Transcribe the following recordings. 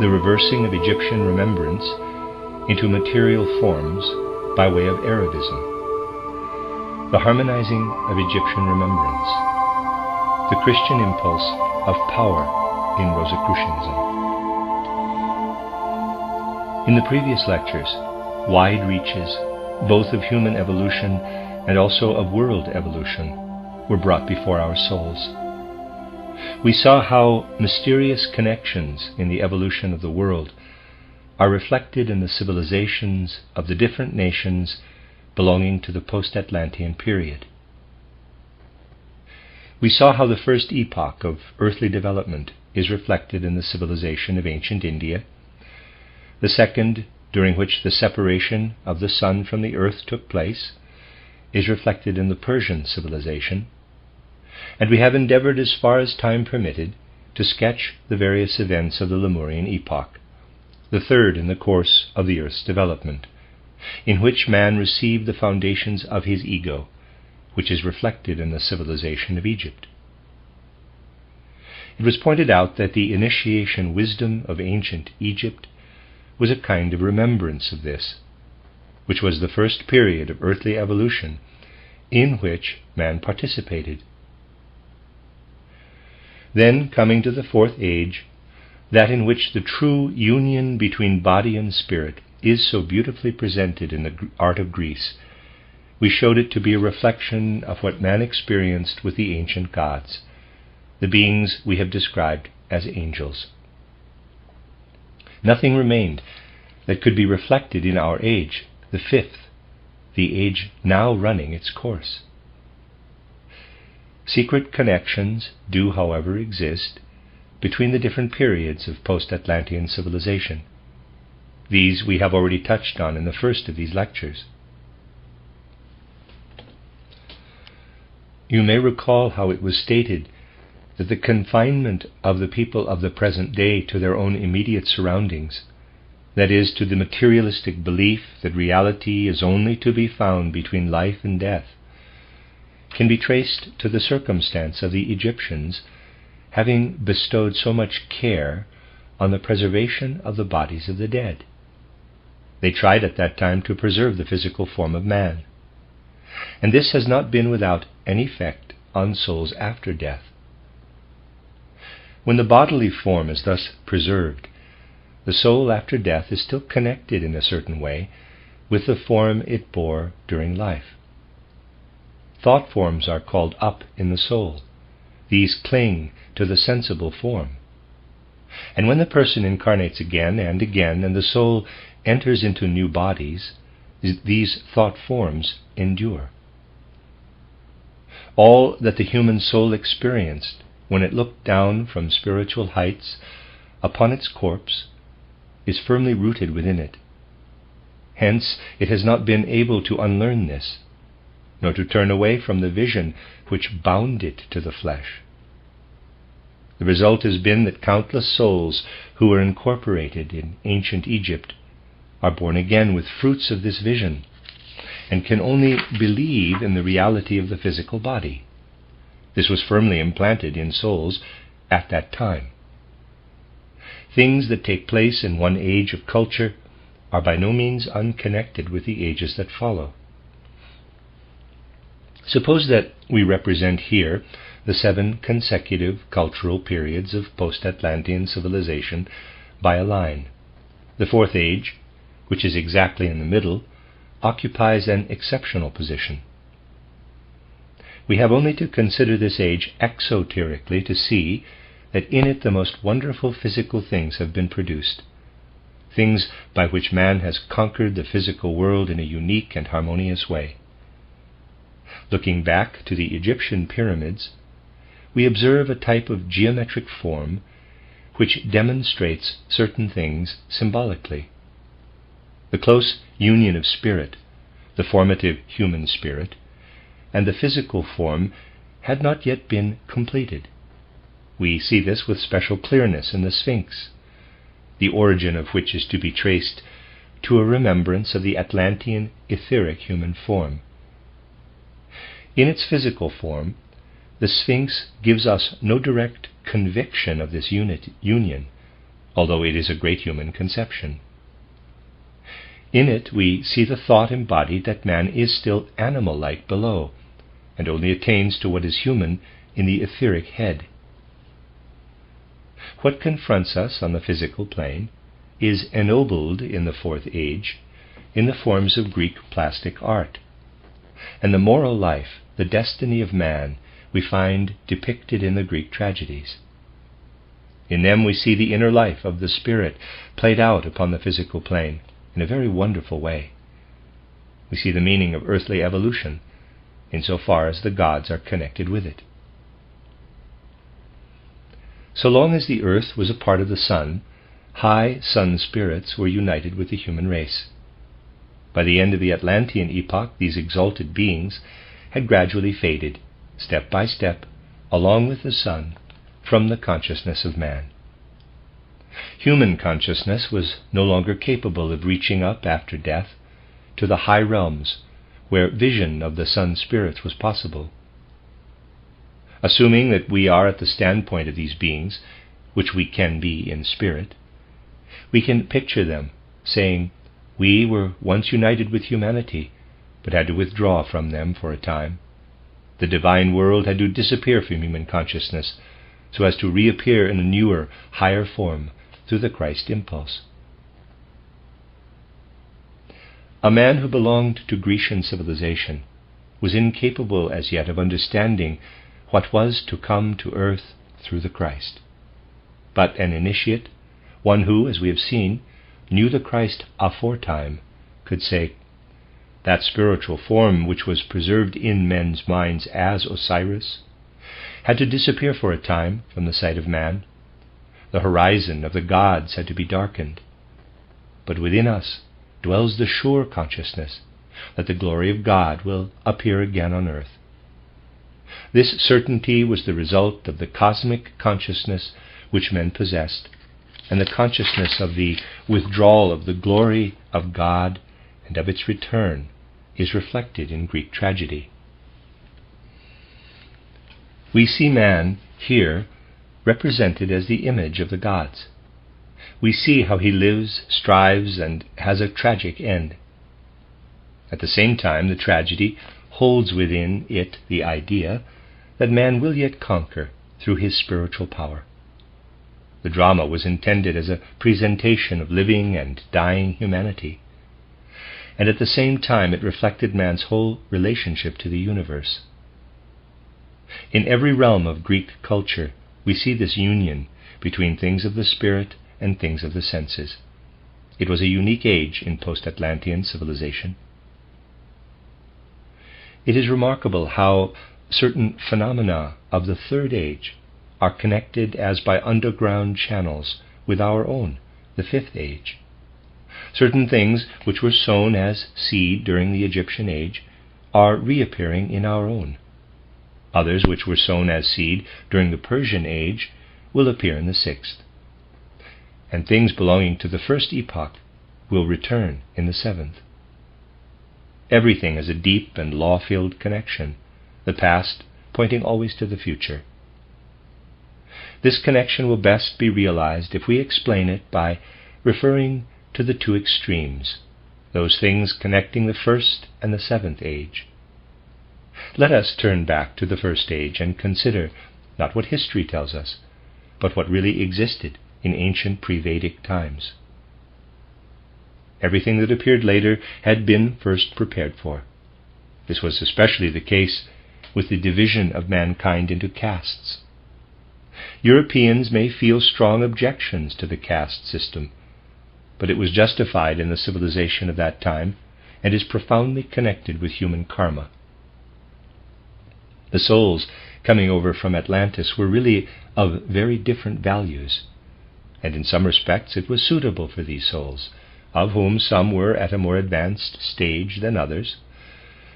the reversing of Egyptian remembrance into material forms by way of Arabism, the harmonizing of Egyptian remembrance, the Christian impulse of power in Rosicrucianism. In the previous lectures, wide reaches, both of human evolution and also of world evolution, were brought before our souls. We saw how mysterious connections in the evolution of the world are reflected in the civilizations of the different nations belonging to the post-Atlantean period. We saw how the first epoch of earthly development is reflected in the civilization of ancient India, the second, during which the separation of the sun from the earth took place, is reflected in the Persian civilization, and we have endeavored as far as time permitted to sketch the various events of the Lemurian epoch, the third in the course of the earth's development, in which man received the foundations of his ego, which is reflected in the civilization of Egypt. It was pointed out that the initiation wisdom of ancient Egypt was a kind of remembrance of this, which was the first period of earthly evolution in which man participated. Then, coming to the fourth age, that in which the true union between body and spirit is so beautifully presented in the art of Greece, we showed it to be a reflection of what man experienced with the ancient gods, the beings we have described as angels. Nothing remained that could be reflected in our age, the fifth, the age now running its course. Secret connections do, however, exist between the different periods of post-Atlantean civilization. These we have already touched on in the first of these lectures. You may recall how it was stated that the confinement of the people of the present day to their own immediate surroundings, that is, to the materialistic belief that reality is only to be found between life and death, can be traced to the circumstance of the Egyptians having bestowed so much care on the preservation of the bodies of the dead. They tried at that time to preserve the physical form of man, and this has not been without an effect on souls after death. When the bodily form is thus preserved, the soul after death is still connected in a certain way with the form it bore during life. Thought forms are called up in the soul. These cling to the sensible form. And when the person incarnates again and again, and the soul enters into new bodies, these thought forms endure. All that the human soul experienced when it looked down from spiritual heights upon its corpse is firmly rooted within it. Hence, it has not been able to unlearn this, nor to turn away from the vision which bound it to the flesh. The result has been that countless souls who were incorporated in ancient Egypt are born again with fruits of this vision, and can only believe in the reality of the physical body. This was firmly implanted in souls at that time. Things that take place in one age of culture are by no means unconnected with the ages that follow. Suppose that we represent here the 7 consecutive cultural periods of post-Atlantean civilization by a line. The fourth age, which is exactly in the middle, occupies an exceptional position. We have only to consider this age exoterically to see that in it the most wonderful physical things have been produced, things by which man has conquered the physical world in a unique and harmonious way. Looking back to the Egyptian pyramids, we observe a type of geometric form which demonstrates certain things symbolically. The close union of spirit, the formative human spirit, and the physical form had not yet been completed. We see this with special clearness in the Sphinx, the origin of which is to be traced to a remembrance of the Atlantean etheric human form. In its physical form, the Sphinx gives us no direct conviction of this union, although it is a great human conception. In it we see the thought embodied that man is still animal-like below, and only attains to what is human in the etheric head. What confronts us on the physical plane is ennobled in the Fourth Age in the forms of Greek plastic art, and the moral life, the destiny of man, we find depicted in the Greek tragedies. In them we see the inner life of the spirit played out upon the physical plane in a very wonderful way. We see the meaning of earthly evolution insofar as the gods are connected with it. So long as the earth was a part of the sun, high sun spirits were united with the human race. By the end of the Atlantean epoch, these exalted beings had gradually faded, step by step, along with the sun, from the consciousness of man. Human consciousness was no longer capable of reaching up after death to the high realms where vision of the sun spirits was possible. Assuming that we are at the standpoint of these beings, which we can be in spirit, we can picture them saying, "We were once united with humanity, but had to withdraw from them for a time. The divine world had to disappear from human consciousness so as to reappear in a newer, higher form through the Christ impulse." A man who belonged to Grecian civilization was incapable as yet of understanding what was to come to earth through the Christ. But an initiate, one who, as we have seen, knew the Christ aforetime, could say, "That spiritual form which was preserved in men's minds as Osiris had to disappear for a time from the sight of man. The horizon of the gods had to be darkened. But within us dwells the sure consciousness that the glory of God will appear again on earth." This certainty was the result of the cosmic consciousness which men possessed, and the consciousness of the withdrawal of the glory of God and of its return is reflected in Greek tragedy. We see man here represented as the image of the gods. We see how he lives, strives, and has a tragic end. At the same time, the tragedy holds within it the idea that man will yet conquer through his spiritual power. The drama was intended as a presentation of living and dying humanity, and at the same time it reflected man's whole relationship to the universe. In every realm of Greek culture, we see this union between things of the spirit and things of the senses. It was a unique age in post-Atlantean civilization. It is remarkable how certain phenomena of the Third Age are connected as by underground channels with our own, the Fifth Age. Certain things which were sown as seed during the Egyptian age are reappearing in our own. Others which were sown as seed during the Persian age will appear in the Sixth. And things belonging to the first epoch will return in the Seventh. Everything has a deep and law-filled connection, the past pointing always to the future. This connection will best be realized if we explain it by referring to the two extremes, those things connecting the first and the seventh age. Let us turn back to the first age and consider not what history tells us, but what really existed in ancient pre-Vedic times. Everything that appeared later had been first prepared for. This was especially the case with the division of mankind into castes. Europeans may feel strong objections to the caste system, but it was justified in the civilization of that time and is profoundly connected with human karma. The souls coming over from Atlantis were really of very different values, and in some respects it was suitable for these souls, of whom some were at a more advanced stage than others,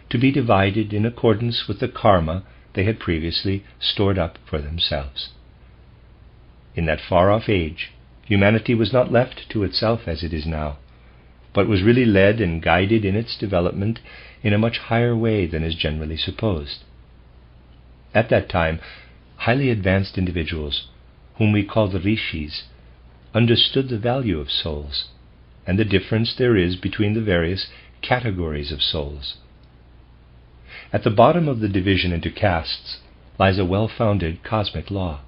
to be divided in accordance with the karma they had previously stored up for themselves. In that far-off age, humanity was not left to itself as it is now, but was really led and guided in its development in a much higher way than is generally supposed. At that time, highly advanced individuals, whom we call the rishis, understood the value of souls and the difference there is between the various categories of souls. At the bottom of the division into castes lies a well-founded cosmic law.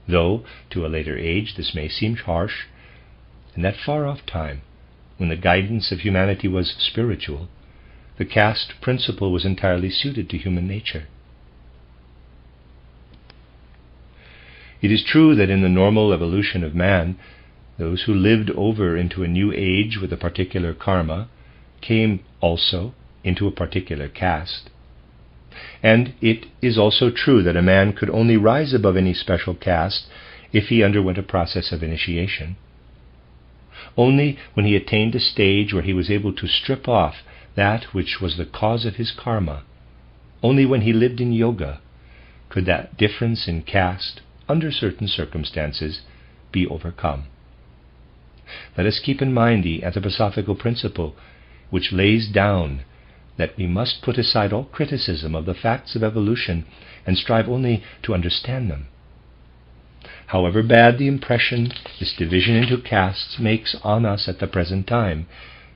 Though, to a later age, this may seem harsh, in that far-off time, when the guidance of humanity was spiritual, the caste principle was entirely suited to human nature. It is true that in the normal evolution of man, those who lived over into a new age with a particular karma came also into a particular caste. And it is also true that a man could only rise above any special caste if he underwent a process of initiation. Only when he attained a stage where he was able to strip off that which was the cause of his karma, only when he lived in yoga, could that difference in caste, under certain circumstances, be overcome. Let us keep in mind the anthroposophical principle, which lays down that we must put aside all criticism of the facts of evolution and strive only to understand them. However bad the impression this division into castes makes on us at the present time,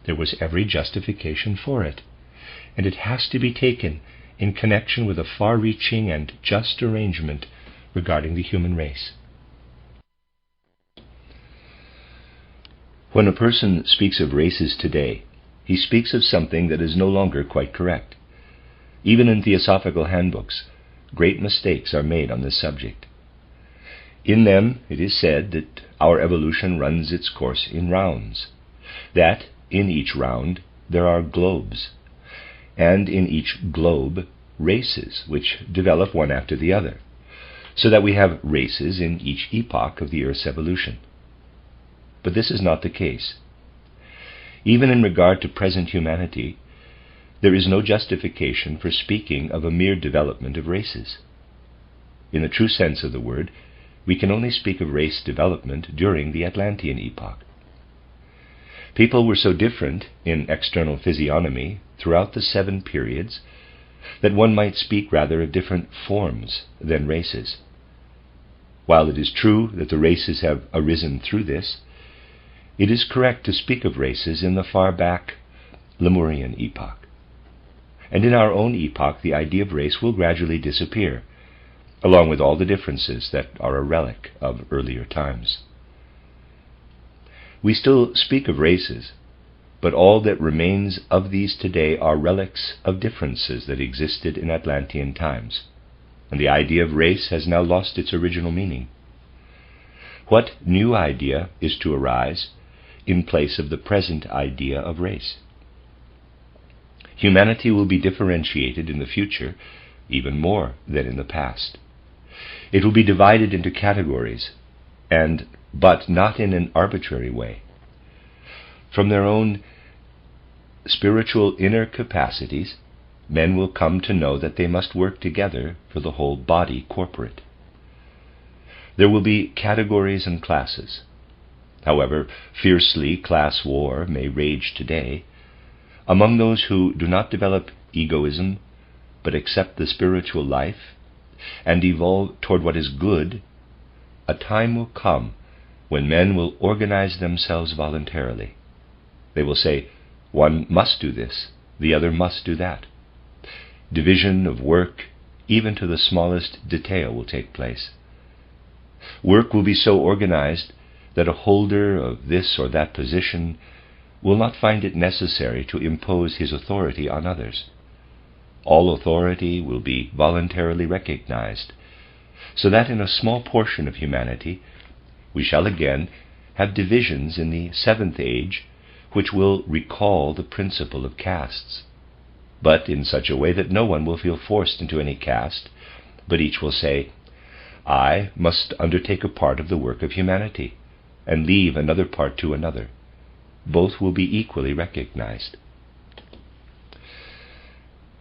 there was every justification for it, and it has to be taken in connection with a far-reaching and just arrangement regarding the human race. When a person speaks of races today, he speaks of something that is no longer quite correct. Even in theosophical handbooks, great mistakes are made on this subject. In them it is said that our evolution runs its course in rounds, that in each round there are globes, and in each globe races which develop one after the other, so that we have races in each epoch of the Earth's evolution. But this is not the case. Even in regard to present humanity, there is no justification for speaking of a mere development of races. In the true sense of the word, we can only speak of race development during the Atlantean epoch. People were so different in external physiognomy throughout the 7 periods that one might speak rather of different forms than races. While it is true that the races have arisen through this, it is correct to speak of races in the far back Lemurian epoch. And in our own epoch, the idea of race will gradually disappear, along with all the differences that are a relic of earlier times. We still speak of races, but all that remains of these today are relics of differences that existed in Atlantean times, and the idea of race has now lost its original meaning. What new idea is to arise in place of the present idea of race? Humanity will be differentiated in the future even more than in the past. It will be divided into categories, but not in an arbitrary way. From their own spiritual inner capacities, men will come to know that they must work together for the whole body corporate. There will be categories and classes. However fiercely class war may rage today, among those who do not develop egoism but accept the spiritual life and evolve toward what is good, a time will come when men will organize themselves voluntarily. They will say, one must do this, the other must do that. Division of work, even to the smallest detail, will take place. Work will be so organized that a holder of this or that position will not find it necessary to impose his authority on others. All authority will be voluntarily recognized, so that in a small portion of humanity we shall again have divisions in the 7th age which will recall the principle of castes, but in such a way that no one will feel forced into any caste, but each will say, I must undertake a part of the work of humanity, and leave another part to another. Both will be equally recognized.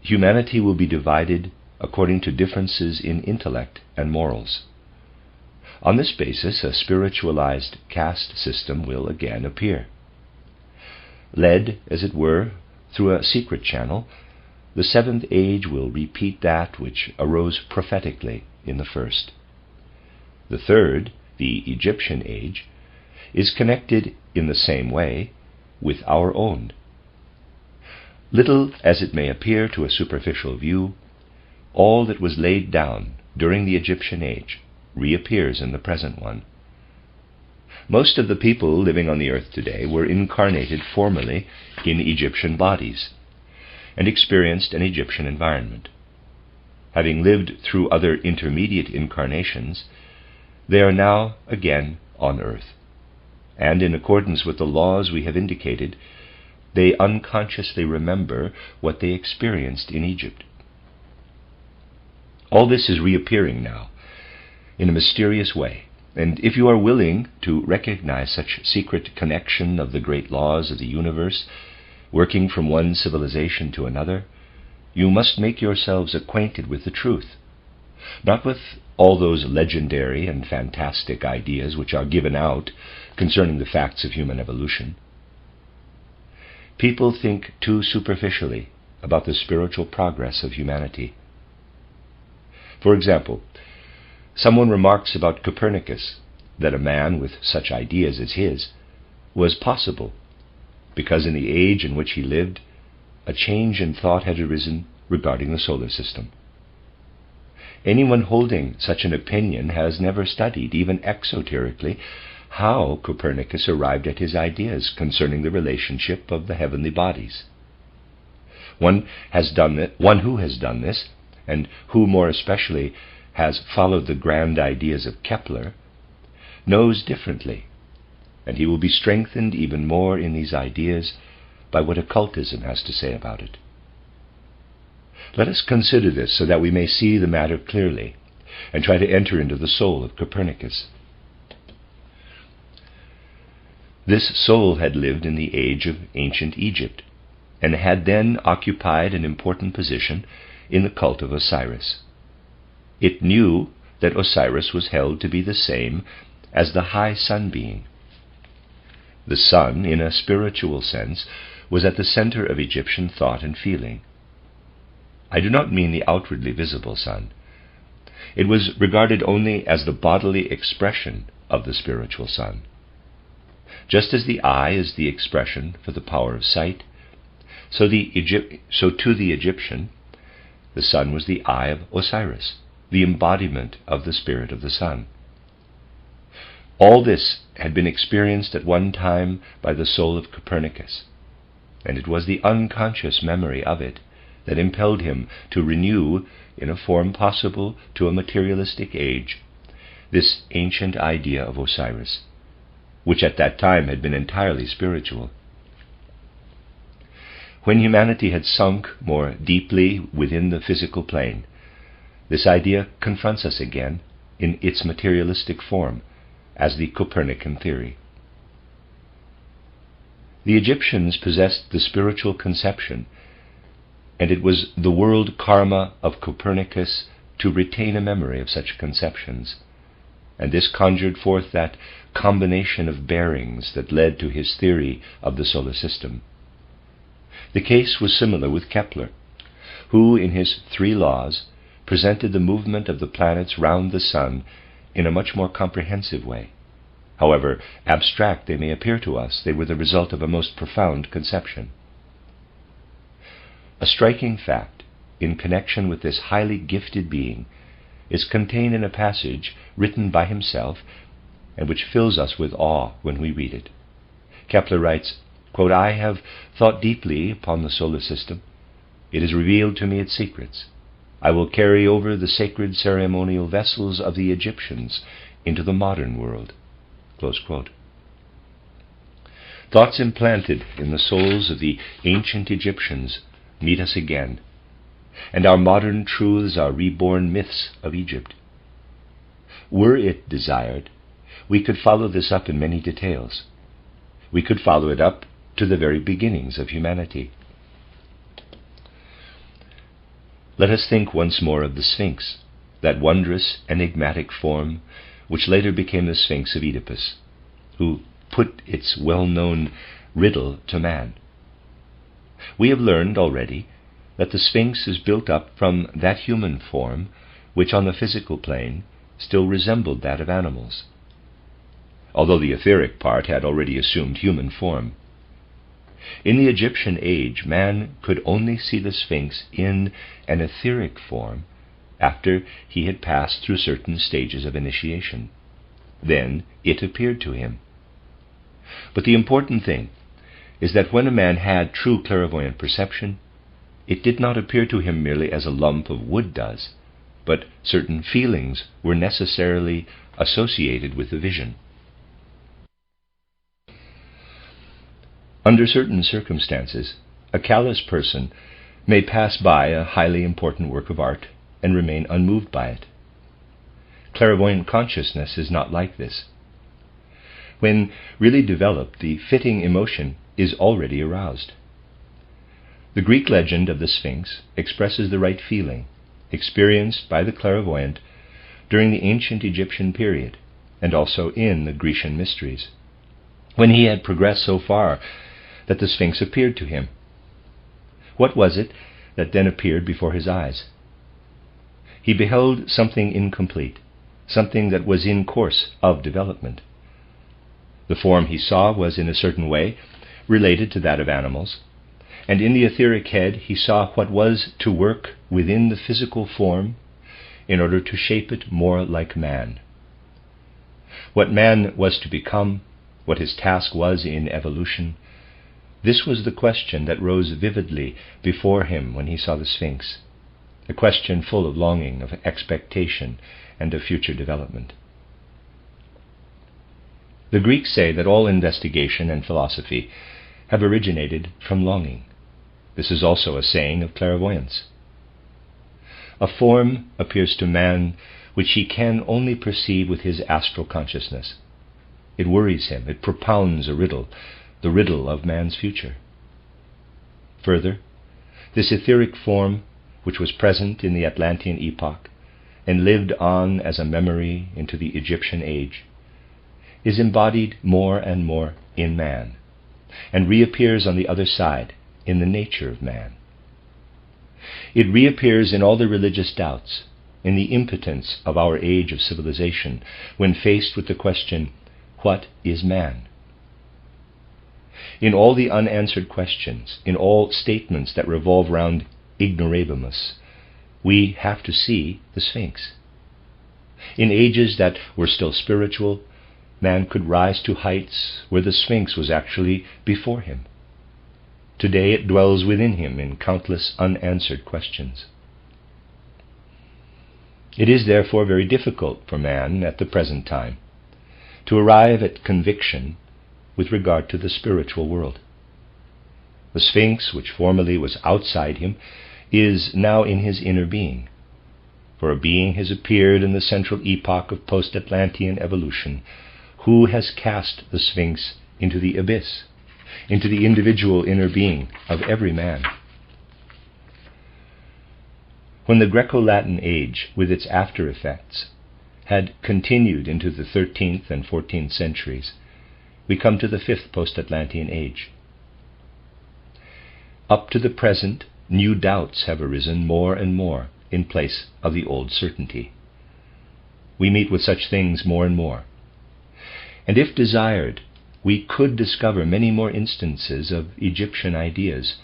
Humanity will be divided according to differences in intellect and morals. On this basis, a spiritualized caste system will again appear. Led, as it were, through a secret channel, the 7th age will repeat that which arose prophetically in the 1st. The 3rd, the Egyptian age, is connected in the same way with our own. Little as it may appear to a superficial view, all that was laid down during the Egyptian age reappears in the present one. Most of the people living on the earth today were incarnated formerly in Egyptian bodies and experienced an Egyptian environment. Having lived through other intermediate incarnations, they are now again on earth, and in accordance with the laws we have indicated, they unconsciously remember what they experienced in Egypt. All this is reappearing now in a mysterious way, and if you are willing to recognize such secret connection of the great laws of the universe, working from one civilization to another, you must make yourselves acquainted with the truth, not with all those legendary and fantastic ideas which are given out concerning the facts of human evolution. People think too superficially about the spiritual progress of humanity. For example, someone remarks about Copernicus that a man with such ideas as his was possible because in the age in which he lived, a change in thought had arisen regarding the solar system. Anyone holding such an opinion has never studied, even exoterically, how Copernicus arrived at his ideas concerning the relationship of the heavenly bodies. One who has done this, and who more especially has followed the grand ideas of Kepler, knows differently, and he will be strengthened even more in these ideas by what occultism has to say about it. Let us consider this so that we may see the matter clearly and try to enter into the soul of Copernicus. This soul had lived in the age of ancient Egypt and had then occupied an important position in the cult of Osiris. It knew that Osiris was held to be the same as the high sun being. The sun, in a spiritual sense, was at the center of Egyptian thought and feeling. I do not mean the outwardly visible sun. It was regarded only as the bodily expression of the spiritual sun. Just as the eye is the expression for the power of sight, so to the Egyptian, the sun was the eye of Osiris, the embodiment of the spirit of the sun. All this had been experienced at one time by the soul of Copernicus, and it was the unconscious memory of it that impelled him to renew, in a form possible to a materialistic age, this ancient idea of Osiris, which at that time had been entirely spiritual. When humanity had sunk more deeply within the physical plane, this idea confronts us again in its materialistic form as the Copernican theory. The Egyptians possessed the spiritual conception, and it was the world karma of Copernicus to retain a memory of such conceptions, and this conjured forth that combination of bearings that led to his theory of the solar system. The case was similar with Kepler, who in his 3 laws presented the movement of the planets round the sun in a much more comprehensive way. However abstract they may appear to us, they were the result of a most profound conception. A striking fact in connection with this highly gifted being is contained in a passage written by himself and which fills us with awe when we read it. Kepler writes, quote, "I have thought deeply upon the solar system. It has revealed to me its secrets. I will carry over the sacred ceremonial vessels of the Egyptians into the modern world." Close quote. Thoughts implanted in the souls of the ancient Egyptians meet us again, and our modern truths are reborn myths of Egypt. Were it desired, we could follow this up in many details. We could follow it up to the very beginnings of humanity. Let us think once more of the Sphinx, that wondrous, enigmatic form which later became the Sphinx of Oedipus, who put its well-known riddle to man. We have learned already that the Sphinx is built up from that human form which on the physical plane still resembled that of animals. although the etheric part had already assumed human form. In the Egyptian age, man could only see the Sphinx in an etheric form after he had passed through certain stages of initiation. Then it appeared to him. But the important thing is that when a man had true clairvoyant perception, it did not appear to him merely as a lump of wood does, but certain feelings were necessarily associated with the vision. Under certain circumstances, a callous person may pass by a highly important work of art and remain unmoved by it. Clairvoyant consciousness is not like this. When really developed, the fitting emotion is already aroused. The Greek legend of the Sphinx expresses the right feeling experienced by the clairvoyant during the ancient Egyptian period and also in the Grecian mysteries, when he had progressed so far that the Sphinx appeared to him. What was it that then appeared before his eyes? He beheld something incomplete, something that was in course of development. The form he saw was in a certain way related to that of animals, and in the etheric head he saw what was to work within the physical form in order to shape it more like man. What man was to become, what his task was in evolution, this was the question that rose vividly before him when he saw the Sphinx, a question full of longing, of expectation, and of future development. The Greeks say that all investigation and philosophy have originated from longing. This is also a saying of clairvoyance. A form appears to man which he can only perceive with his astral consciousness. It worries him, it propounds a riddle, the riddle of man's future. Further, this etheric form, which was present in the Atlantean epoch and lived on as a memory into the Egyptian age, is embodied more and more in man, and reappears on the other side in the nature of man. It reappears in all the religious doubts, in the impotence of our age of civilization, when faced with the question, what is man? In all the unanswered questions, in all statements that revolve round ignorabimus, we have to see the Sphinx. In ages that were still spiritual, man could rise to heights where the Sphinx was actually before him. Today it dwells within him in countless unanswered questions. It is therefore very difficult for man at the present time to arrive at conviction with regard to the spiritual world. The Sphinx, which formerly was outside him, is now in his inner being, for a being has appeared in the central epoch of post-Atlantean evolution, who has cast the Sphinx into the abyss, into the individual inner being of every man. When the Greco-Latin age, with its after-effects, had continued into the 13th and 14th centuries, we come to the 5th post-Atlantean age. Up to the present, new doubts have arisen more and more in place of the old certainty. We meet with such things more and more. And if desired, we could discover many more instances of Egyptian ideas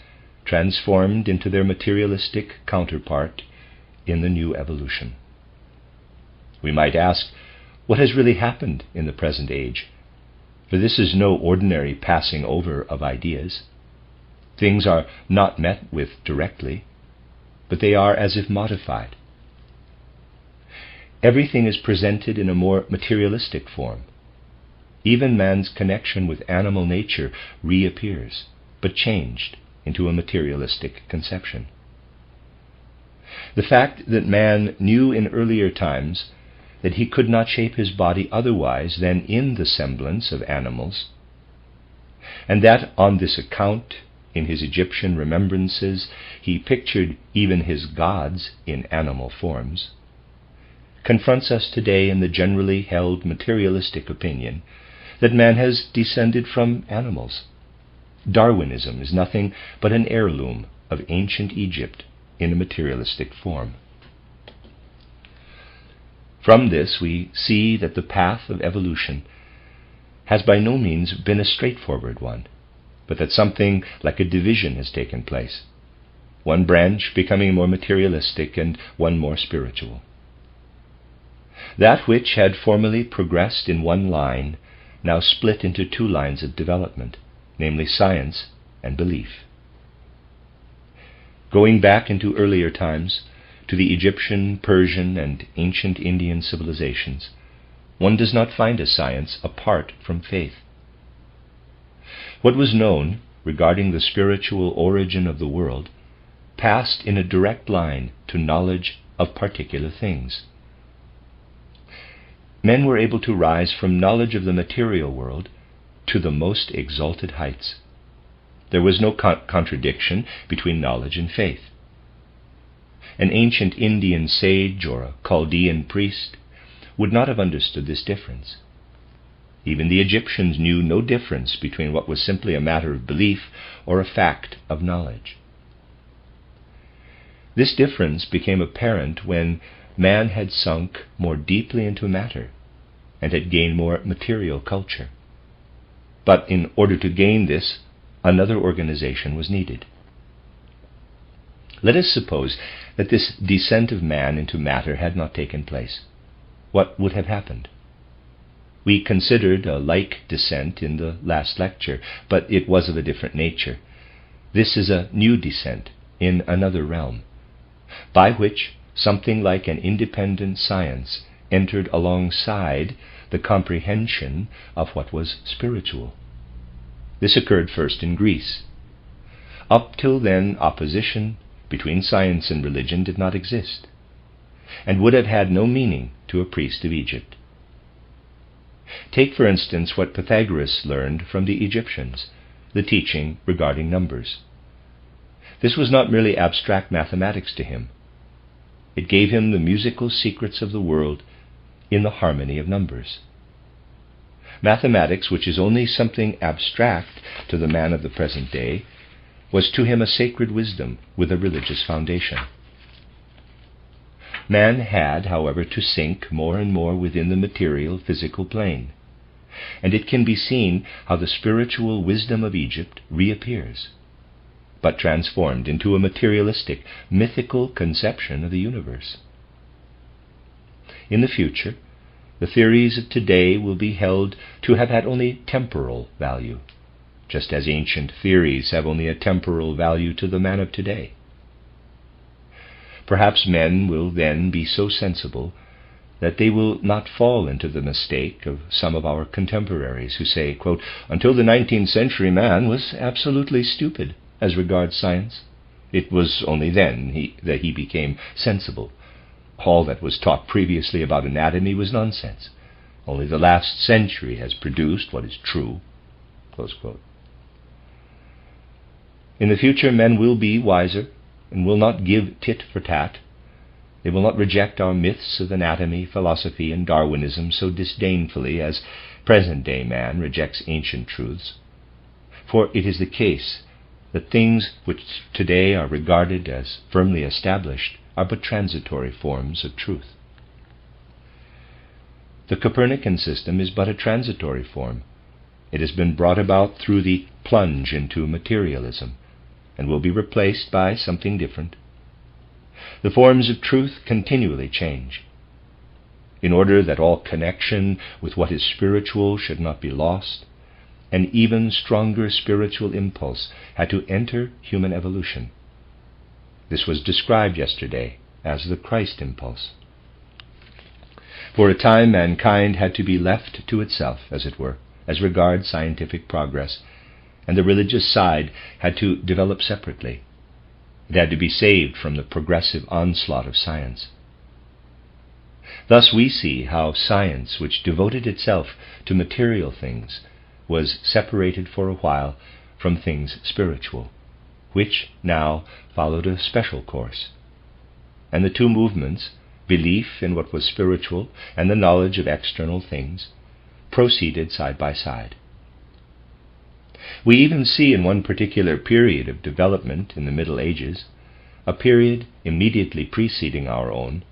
transformed into their materialistic counterpart in the new evolution. We might ask, what has really happened in the present age? For this is no ordinary passing over of ideas. Things are not met with directly, but they are as if modified. Everything is presented in a more materialistic form. Even man's connection with animal nature reappears, but changed into a materialistic conception. The fact that man knew in earlier times that he could not shape his body otherwise than in the semblance of animals, and that on this account, in his Egyptian remembrances, he pictured even his gods in animal forms, confronts us today in the generally held materialistic opinion that man has descended from animals. Darwinism is nothing but an heirloom of ancient Egypt in a materialistic form. From this we see that the path of evolution has by no means been a straightforward one, but that something like a division has taken place, one branch becoming more materialistic and one more spiritual. That which had formerly progressed in one line now split into two lines of development, namely science and belief. Going back into earlier times, to the Egyptian, Persian, and ancient Indian civilizations, one does not find a science apart from faith. What was known regarding the spiritual origin of the world passed in a direct line to knowledge of particular things. Men were able to rise from knowledge of the material world to the most exalted heights. There was no contradiction between knowledge and faith. An ancient Indian sage or a Chaldean priest would not have understood this difference. Even the Egyptians knew no difference between what was simply a matter of belief or a fact of knowledge. This difference became apparent when man had sunk more deeply into matter and had gained more material culture. But in order to gain this, another organization was needed. Let us suppose that this descent of man into matter had not taken place. What would have happened? We considered a like descent in the last lecture, but it was of a different nature. This is a new descent in another realm, by which something like an independent science entered alongside the comprehension of what was spiritual. This occurred first in Greece. Up till then, opposition between science and religion did not exist, and would have had no meaning to a priest of Egypt. Take, for instance, what Pythagoras learned from the Egyptians, the teaching regarding numbers. This was not merely abstract mathematics to him. It gave him the musical secrets of the world in the harmony of numbers. Mathematics, which is only something abstract to the man of the present day, was to him a sacred wisdom with a religious foundation. Man had, however, to sink more and more within the material, physical plane, and it can be seen how the spiritual wisdom of Egypt reappears, but transformed into a materialistic, mythical conception of the universe. In the future, the theories of today will be held to have had only temporal value, just as ancient theories have only a temporal value to the man of today. Perhaps men will then be so sensible that they will not fall into the mistake of some of our contemporaries who say, quote, "Until the 19th century man was absolutely stupid as regards science. It was only then that he became sensible. All that was taught previously about anatomy was nonsense. Only the last century has produced what is true." Close quote. In the future, men will be wiser and will not give tit for tat. They will not reject our myths of anatomy, philosophy, and Darwinism so disdainfully as present-day man rejects ancient truths. For it is the case that things which today are regarded as firmly established are but transitory forms of truth. The Copernican system is but a transitory form. It has been brought about through the plunge into materialism, and will be replaced by something different. The forms of truth continually change. In order that all connection with what is spiritual should not be lost, an even stronger spiritual impulse had to enter human evolution. This was described yesterday as the Christ impulse. For a time, mankind had to be left to itself, as it were, as regards scientific progress, and the religious side had to develop separately. It had to be saved from the progressive onslaught of science. Thus we see how science, which devoted itself to material things, was separated for a while from things spiritual, which now followed a special course. And the two movements, belief in what was spiritual and the knowledge of external things, proceeded side by side. We even see in one particular period of development in the Middle Ages, a period immediately preceding our own,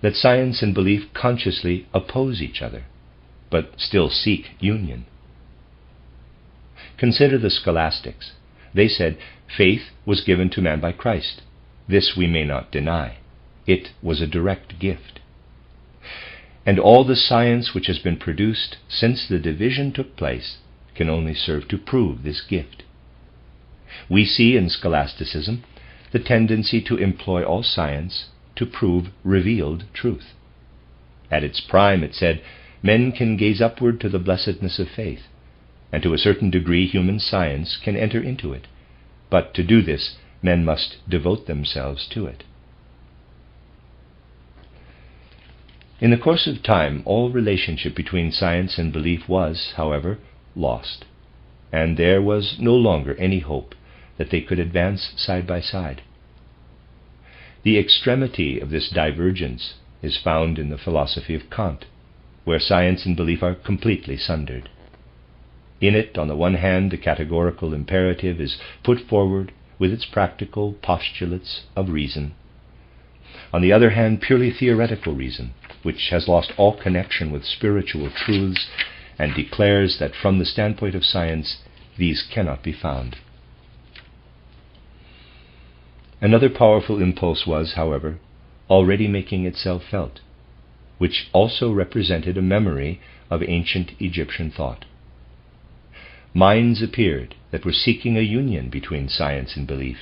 that science and belief consciously oppose each other, but still seek union. Consider the scholastics. They said, faith was given to man by Christ. This we may not deny. It was a direct gift. And all the science which has been produced since the division took place can only serve to prove this gift. We see in scholasticism the tendency to employ all science to prove revealed truth. At its prime, it said, men can gaze upward to the blessedness of faith, and to a certain degree human science can enter into it, but to do this, men must devote themselves to it. In the course of time, all relationship between science and belief was, however, lost, and there was no longer any hope that they could advance side by side. The extremity of this divergence is found in the philosophy of Kant, where science and belief are completely sundered. In it, on the one hand, the categorical imperative is put forward with its practical postulates of reason. On the other hand, purely theoretical reason, which has lost all connection with spiritual truths and declares that from the standpoint of science, these cannot be found. Another powerful impulse was, however, already making itself felt, which also represented a memory of ancient Egyptian thought. Minds appeared that were seeking a union between science and belief,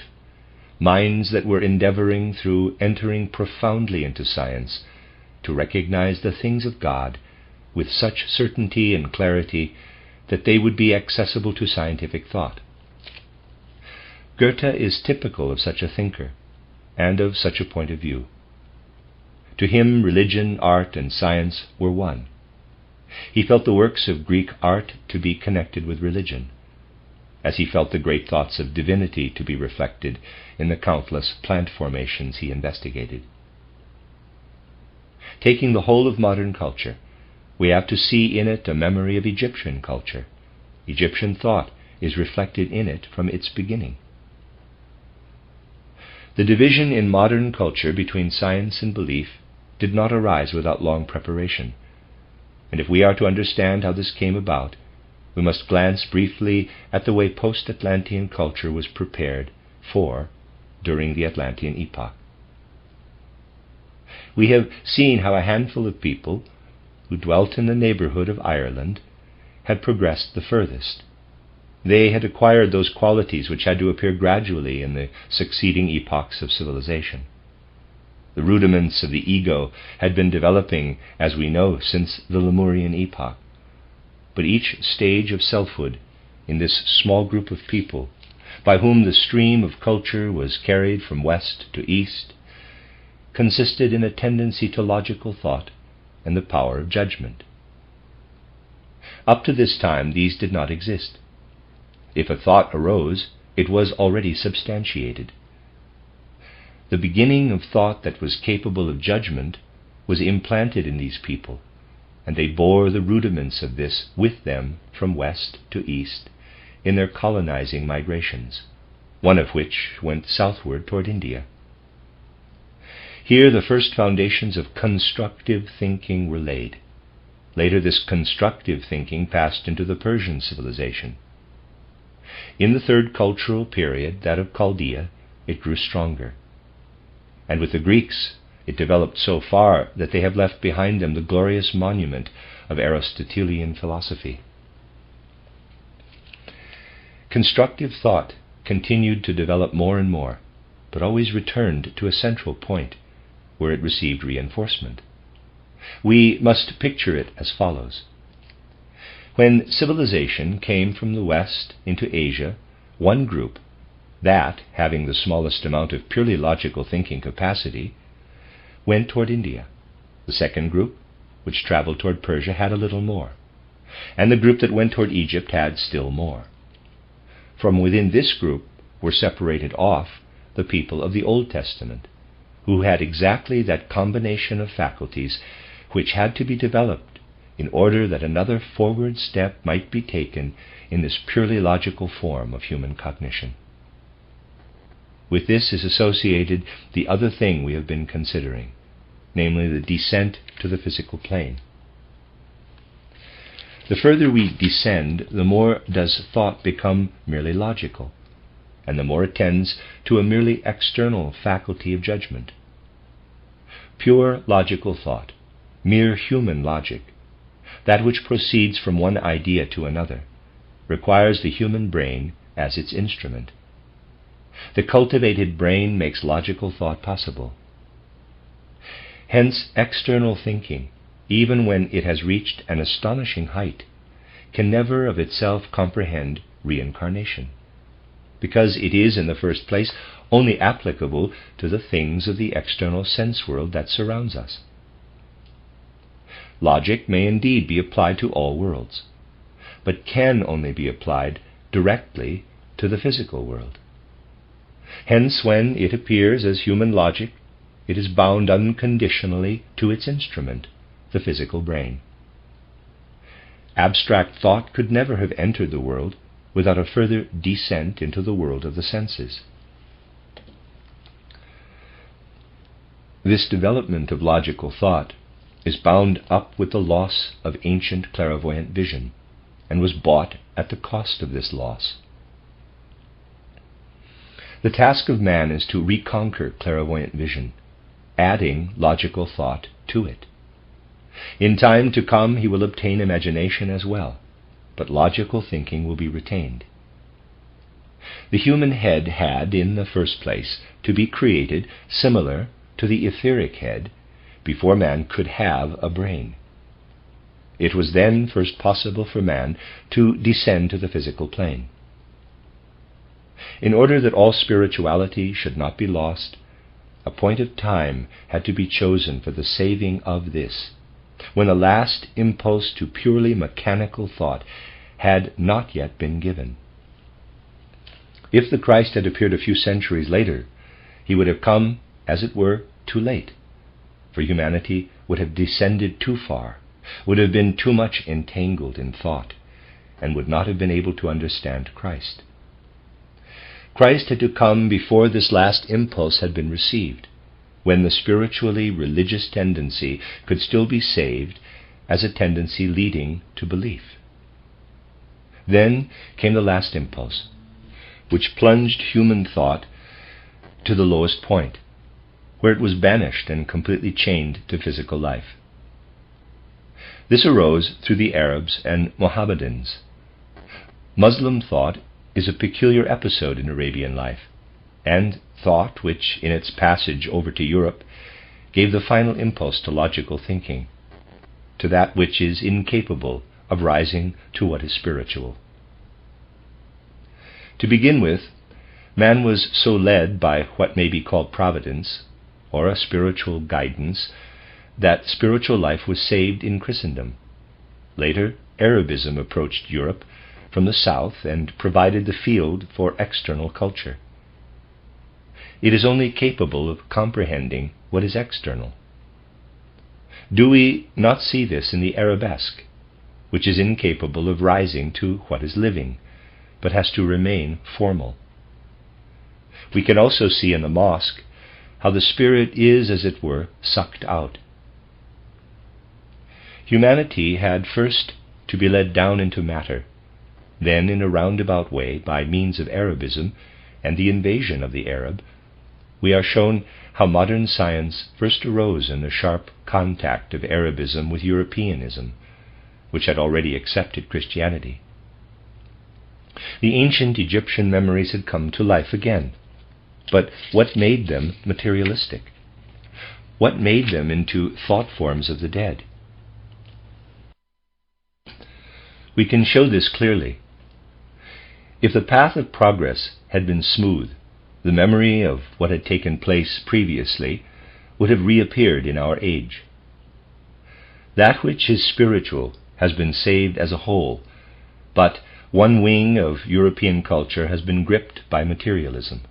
minds that were endeavoring through entering profoundly into science to recognize the things of God with such certainty and clarity that they would be accessible to scientific thought. Goethe is typical of such a thinker and of such a point of view. To him, religion, art, and science were one. He felt the works of Greek art to be connected with religion, as he felt the great thoughts of divinity to be reflected in the countless plant formations he investigated. Taking the whole of modern culture, we have to see in it a memory of Egyptian culture. Egyptian thought is reflected in it from its beginning. The division in modern culture between science and belief did not arise without long preparation, and if we are to understand how this came about, we must glance briefly at the way post-Atlantean culture was prepared for during the Atlantean epoch. We have seen how a handful of people who dwelt in the neighborhood of Ireland had progressed the furthest. They had acquired those qualities which had to appear gradually in the succeeding epochs of civilization. The rudiments of the ego had been developing, as we know, since the Lemurian epoch. But each stage of selfhood in this small group of people, by whom the stream of culture was carried from west to east, consisted in a tendency to logical thought and the power of judgment. Up to this time, these did not exist. If a thought arose, it was already substantiated. The beginning of thought that was capable of judgment was implanted in these people, and they bore the rudiments of this with them from west to east in their colonizing migrations, one of which went southward toward India. Here the first foundations of constructive thinking were laid. Later this constructive thinking passed into the Persian civilization. In the third cultural period, that of Chaldea, it grew stronger. And with the Greeks, it developed so far that they have left behind them the glorious monument of Aristotelian philosophy. Constructive thought continued to develop more and more, but always returned to a central point where it received reinforcement. We must picture it as follows. When civilization came from the west into Asia, one group, that having the smallest amount of purely logical thinking capacity, went toward India. The second group, which traveled toward Persia, had a little more, and the group that went toward Egypt had still more. From within this group were separated off the people of the Old Testament, who had exactly that combination of faculties which had to be developed in order that another forward step might be taken in this purely logical form of human cognition. With this is associated the other thing we have been considering, namely the descent to the physical plane. The further we descend, the more does thought become merely logical, and the more it tends to a merely external faculty of judgment. Pure logical thought, mere human logic, that which proceeds from one idea to another, requires the human brain as its instrument. The cultivated brain makes logical thought possible. Hence, external thinking, even when it has reached an astonishing height, can never of itself comprehend reincarnation, because it is, in the first place, only applicable to the things of the external sense world that surrounds us. Logic may indeed be applied to all worlds, but can only be applied directly to the physical world. Hence, when it appears as human logic, it is bound unconditionally to its instrument, the physical brain. Abstract thought could never have entered the world without a further descent into the world of the senses. This development of logical thought is bound up with the loss of ancient clairvoyant vision, and was bought at the cost of this loss. The task of man is to reconquer clairvoyant vision, adding logical thought to it. In time to come he will obtain imagination as well, but logical thinking will be retained. The human head had, in the first place, to be created similar to the etheric head before man could have a brain. It was then first possible for man to descend to the physical plane. In order that all spirituality should not be lost, a point of time had to be chosen for the saving of this, when the last impulse to purely mechanical thought had not yet been given. If the Christ had appeared a few centuries later, he would have come, as it were, too late, for humanity would have descended too far, would have been too much entangled in thought, and would not have been able to understand Christ. Christ had to come before this last impulse had been received, when the spiritually religious tendency could still be saved as a tendency leading to belief. Then came the last impulse, which plunged human thought to the lowest point, where it was banished and completely chained to physical life. This arose through the Arabs and Mohammedans. Muslim thought is a peculiar episode in Arabian life, and thought which, in its passage over to Europe, gave the final impulse to logical thinking, to that which is incapable of rising to what is spiritual. To begin with, man was so led by what may be called providence, or a spiritual guidance, that spiritual life was saved in Christendom. Later, Arabism approached Europe from the south and provided the field for external culture. It is only capable of comprehending what is external. Do we not see this in the arabesque, which is incapable of rising to what is living, but has to remain formal? We can also see in the mosque how the spirit is, as it were, sucked out. Humanity had first to be led down into matter, then in a roundabout way, by means of Arabism and the invasion of the Arab, we are shown how modern science first arose in the sharp contact of Arabism with Europeanism, which had already accepted Christianity. The ancient Egyptian memories had come to life again, but what made them materialistic? What made them into thought forms of the dead? We can show this clearly. If the path of progress had been smooth, the memory of what had taken place previously would have reappeared in our age. That which is spiritual has been saved as a whole, but one wing of European culture has been gripped by materialism.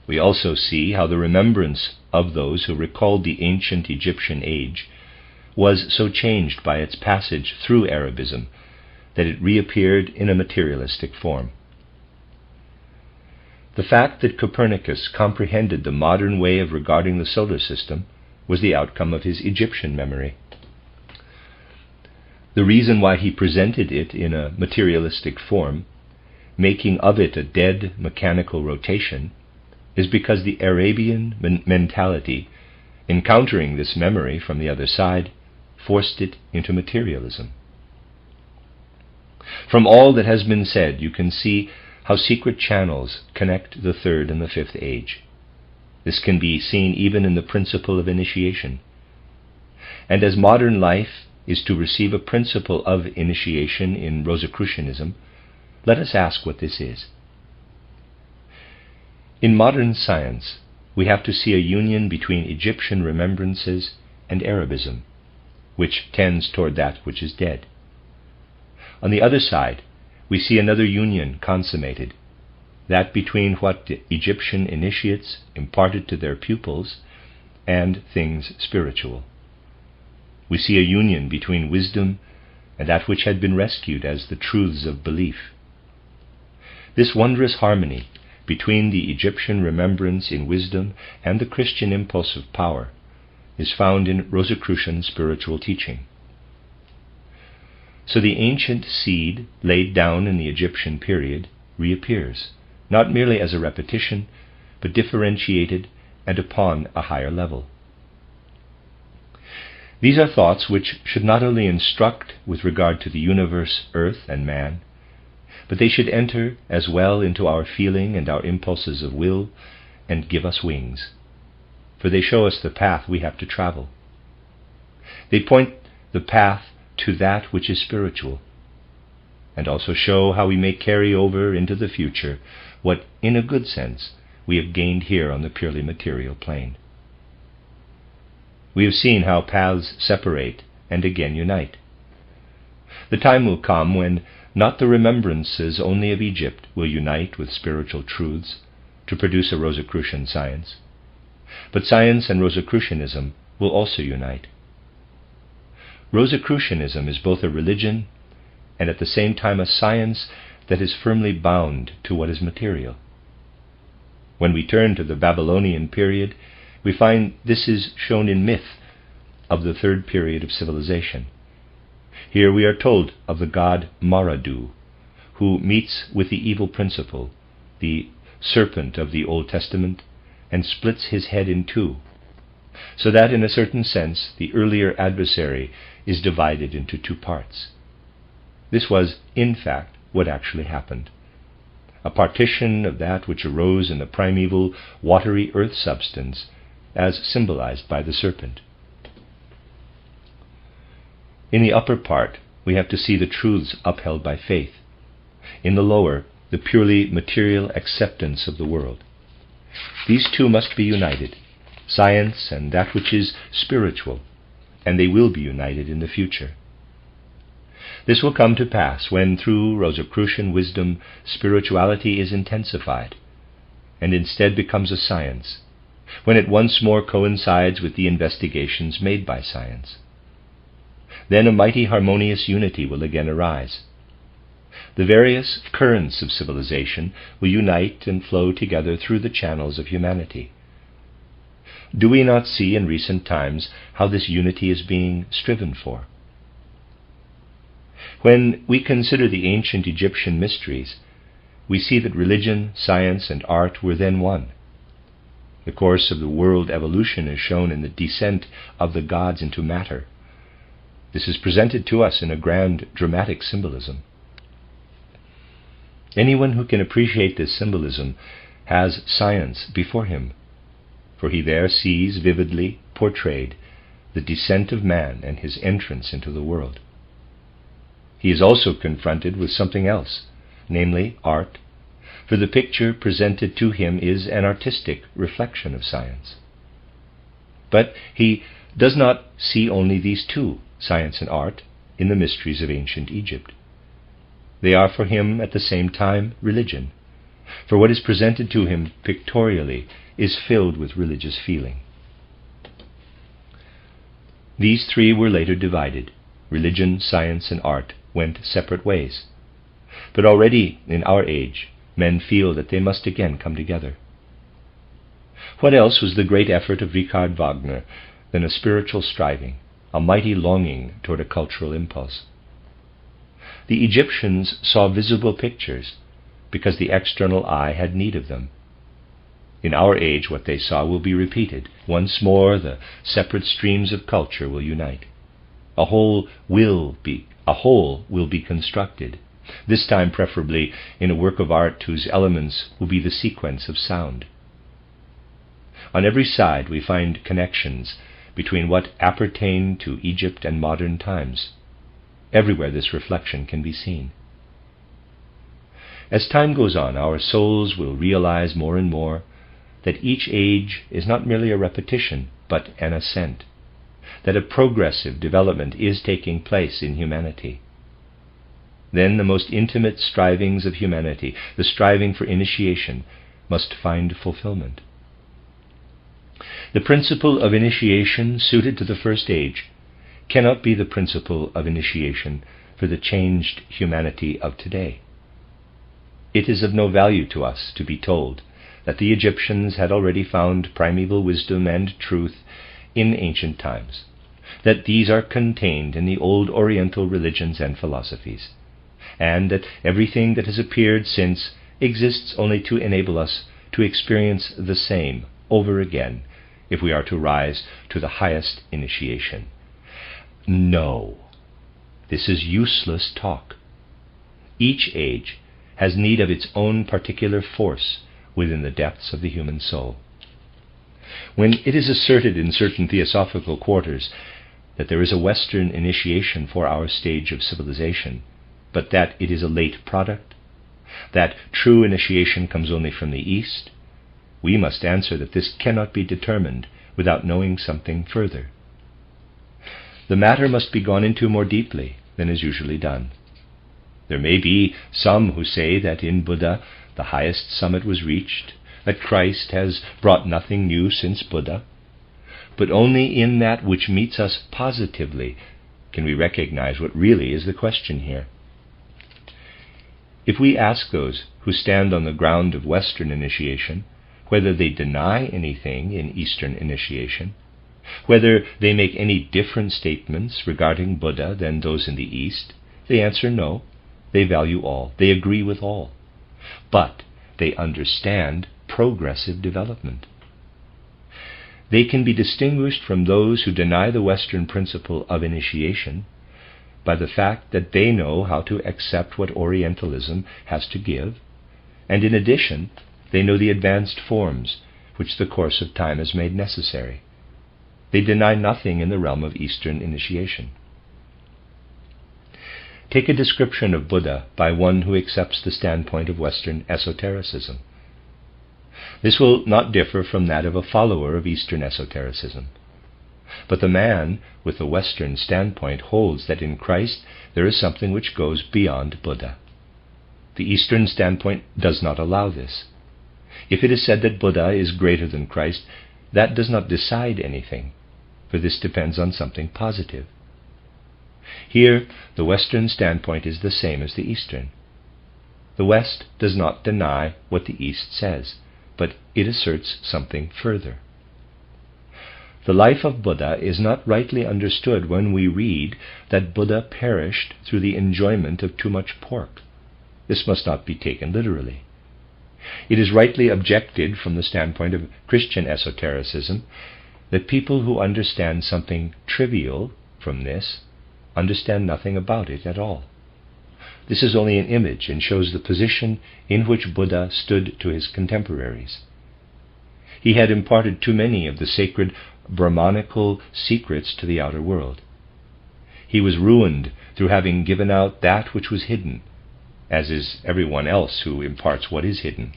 We also see how the remembrance of those who recalled the ancient Egyptian age was so changed by its passage through Arabism that it reappeared in a materialistic form. The fact that Copernicus comprehended the modern way of regarding the solar system was the outcome of his Egyptian memory. The reason why he presented it in a materialistic form, making of it a dead mechanical rotation, is because the Arabian mentality, encountering this memory from the other side, forced it into materialism. From all that has been said, you can see how secret channels connect the third and the fifth age. This can be seen even in the principle of initiation. And as modern life is to receive a principle of initiation in Rosicrucianism, let us ask what this is. In modern science, we have to see a union between Egyptian remembrances and Arabism, which tends toward that which is dead. On the other side, we see another union consummated, that between what the Egyptian initiates imparted to their pupils and things spiritual. We see a union between wisdom and that which had been rescued as the truths of belief. This wondrous harmony between the Egyptian remembrance in wisdom and the Christian impulse of power is found in Rosicrucian spiritual teaching. So the ancient seed laid down in the Egyptian period reappears, not merely as a repetition, but differentiated and upon a higher level. These are thoughts which should not only instruct with regard to the universe, earth, and man, but they should enter as well into our feeling and our impulses of will and give us wings, for they show us the path we have to travel. They point the path to that which is spiritual, and also show how we may carry over into the future what, in a good sense, we have gained here on the purely material plane. We have seen how paths separate and again unite. The time will come when not the remembrances only of Egypt will unite with spiritual truths to produce a Rosicrucian science, but science and Rosicrucianism will also unite. Rosicrucianism is both a religion and at the same time a science that is firmly bound to what is material. When we turn to the Babylonian period, we find this is shown in myth of the third period of civilization. Here we are told of the god Maradu, who meets with the evil principle, the serpent of the Old Testament, and splits his head in two, so that in a certain sense the earlier adversary is divided into two parts. This was, in fact, what actually happened. A partition of that which arose in the primeval watery earth substance, as symbolized by the serpent. In the upper part, we have to see the truths upheld by faith. In the lower, the purely material acceptance of the world. These two must be united, science and that which is spiritual, and they will be united in the future. This will come to pass when, through Rosicrucian wisdom, spirituality is intensified, and instead becomes a science, when it once more coincides with the investigations made by science. Then a mighty harmonious unity will again arise. The various currents of civilization will unite and flow together through the channels of humanity. Do we not see in recent times how this unity is being striven for? When we consider the ancient Egyptian mysteries, we see that religion, science, and art were then one. The course of the world evolution is shown in the descent of the gods into matter. This is presented to us in a grand dramatic symbolism. Anyone who can appreciate this symbolism has science before him, for he there sees vividly portrayed the descent of man and his entrance into the world. He is also confronted with something else, namely art, for the picture presented to him is an artistic reflection of science. But he does not see only these two, science and art, in the mysteries of ancient Egypt. They are for him at the same time religion, for what is presented to him pictorially is filled with religious feeling. These three were later divided. Religion, science, and art went separate ways. But already in our age, men feel that they must again come together. What else was the great effort of Richard Wagner than a spiritual striving, a mighty longing toward a cultural impulse? The Egyptians saw visible pictures because the external eye had need of them. In our age, what they saw will be repeated. Once more, the separate streams of culture will unite. A whole will be constructed, this time preferably in a work of art whose elements will be the sequence of sound. On every side we find connections between what appertain to Egypt and modern times. Everywhere this reflection can be seen. As time goes on, our souls will realize more and more that each age is not merely a repetition, but an ascent, that a progressive development is taking place in humanity. Then the most intimate strivings of humanity, the striving for initiation, must find fulfillment. The principle of initiation suited to the first age cannot be the principle of initiation for the changed humanity of today. It is of no value to us to be told that the Egyptians had already found primeval wisdom and truth in ancient times, that these are contained in the old Oriental religions and philosophies, and that everything that has appeared since exists only to enable us to experience the same over again if we are to rise to the highest initiation. No, this is useless talk. Each age has need of its own particular force within the depths of the human soul. When it is asserted in certain theosophical quarters that there is a Western initiation for our stage of civilization, but that it is a late product, that true initiation comes only from the East, we must answer that this cannot be determined without knowing something further. The matter must be gone into more deeply than is usually done. There may be some who say that in Buddha the highest summit was reached, that Christ has brought nothing new since Buddha, but only in that which meets us positively can we recognize what really is the question here. If we ask those who stand on the ground of Western initiation whether they deny anything in Eastern initiation, whether they make any different statements regarding Buddha than those in the East, they answer no. They value all. They agree with all. But they understand progressive development. They can be distinguished from those who deny the Western principle of initiation by the fact that they know how to accept what Orientalism has to give, and in addition, they know the advanced forms which the course of time has made necessary. They deny nothing in the realm of Eastern initiation. Take a description of Buddha by one who accepts the standpoint of Western esotericism. This will not differ from that of a follower of Eastern esotericism. But the man with the Western standpoint holds that in Christ there is something which goes beyond Buddha. The Eastern standpoint does not allow this. If it is said that Buddha is greater than Christ, that does not decide anything, for this depends on something positive. Here, the Western standpoint is the same as the Eastern. The West does not deny what the East says, but it asserts something further. The life of Buddha is not rightly understood when we read that Buddha perished through the enjoyment of too much pork. This must not be taken literally. It is rightly objected from the standpoint of Christian esotericism that people who understand something trivial from this understand nothing about it at all. This is only an image and shows the position in which Buddha stood to his contemporaries. He had imparted too many of the sacred Brahmanical secrets to the outer world. He was ruined through having given out that which was hidden, as is everyone else who imparts what is hidden.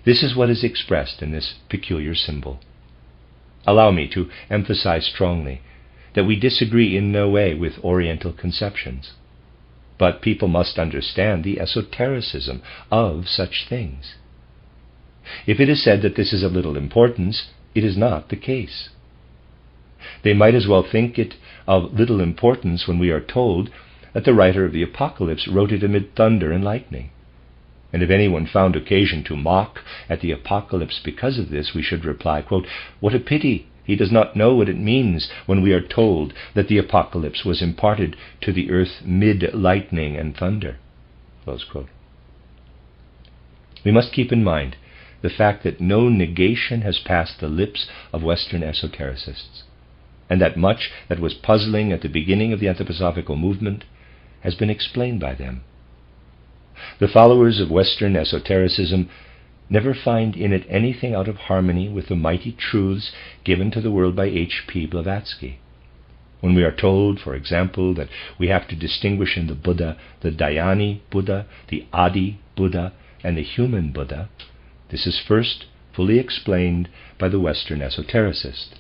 This is what is expressed in this peculiar symbol. Allow me to emphasize strongly that we disagree in no way with Oriental conceptions, but people must understand the esotericism of such things. If it is said that this is of little importance, it is not the case. They might as well think it of little importance when we are told that the writer of the Apocalypse wrote it amid thunder and lightning. And if anyone found occasion to mock at the Apocalypse because of this, we should reply, quote, "What a pity He does not know what it means when we are told that the apocalypse was imparted to the earth mid lightning and thunder." Close quote. We must keep in mind the fact that no negation has passed the lips of Western esotericists, and that much that was puzzling at the beginning of the anthroposophical movement has been explained by them. The followers of Western esotericism never find in it anything out of harmony with the mighty truths given to the world by H.P. Blavatsky. When we are told, for example, that we have to distinguish in the Buddha the Dhyani Buddha, the Adi Buddha, and the human Buddha, this is first fully explained by the Western esotericist.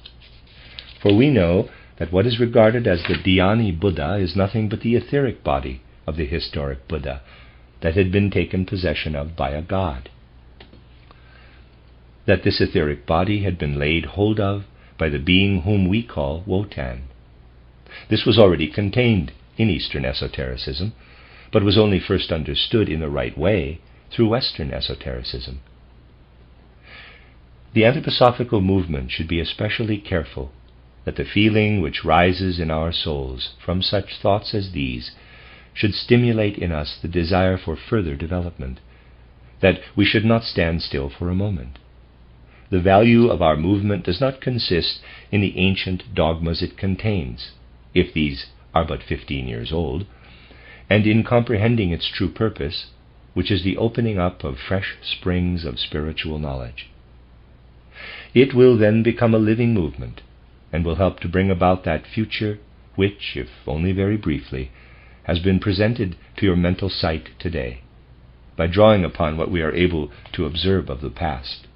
For we know that what is regarded as the Dhyani Buddha is nothing but the etheric body of the historic Buddha that had been taken possession of by a god. That this etheric body had been laid hold of by the being whom we call Wotan. This was already contained in Eastern esotericism, but was only first understood in the right way through Western esotericism. The anthroposophical movement should be especially careful that the feeling which rises in our souls from such thoughts as these should stimulate in us the desire for further development, that we should not stand still for a moment. The value of our movement does not consist in the ancient dogmas it contains, if these are but 15 years old, and in comprehending its true purpose, which is the opening up of fresh springs of spiritual knowledge. It will then become a living movement, and will help to bring about that future which, if only very briefly, has been presented to your mental sight today, by drawing upon what we are able to observe of the past.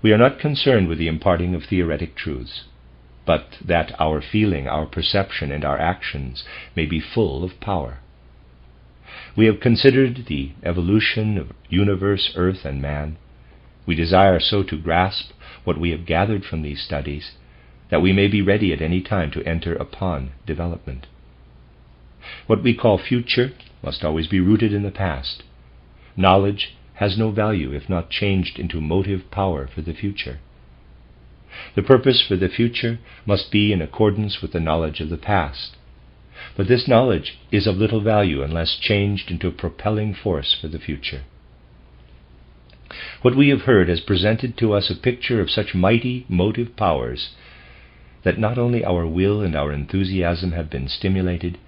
We are not concerned with the imparting of theoretic truths, but that our feeling, our perception, and our actions may be full of power. We have considered the evolution of universe, earth, and man. We desire so to grasp what we have gathered from these studies that we may be ready at any time to enter upon development. What we call future must always be rooted in the past. Knowledge has no value if not changed into motive power for the future. The purpose for the future must be in accordance with the knowledge of the past, but this knowledge is of little value unless changed into a propelling force for the future. What we have heard has presented to us a picture of such mighty motive powers that not only our will and our enthusiasm have been stimulated,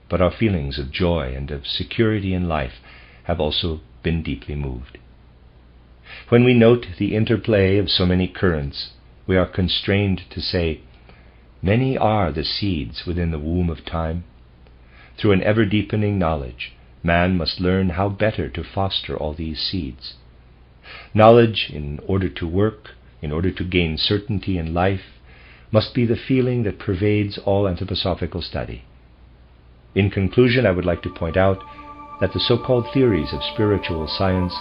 but our feelings of joy and of security in life have also been deeply moved. When we note the interplay of so many currents, we are constrained to say, many are the seeds within the womb of time. Through an ever-deepening knowledge, man must learn how better to foster all these seeds. Knowledge, in order to work, in order to gain certainty in life, must be the feeling that pervades all anthroposophical study. In conclusion, I would like to point out that the so-called theories of spiritual science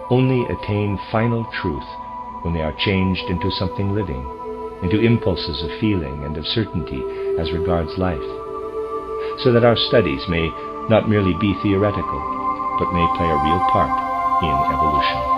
only attain final truth when they are changed into something living, into impulses of feeling and of certainty as regards life, so that our studies may not merely be theoretical, but may play a real part in evolution.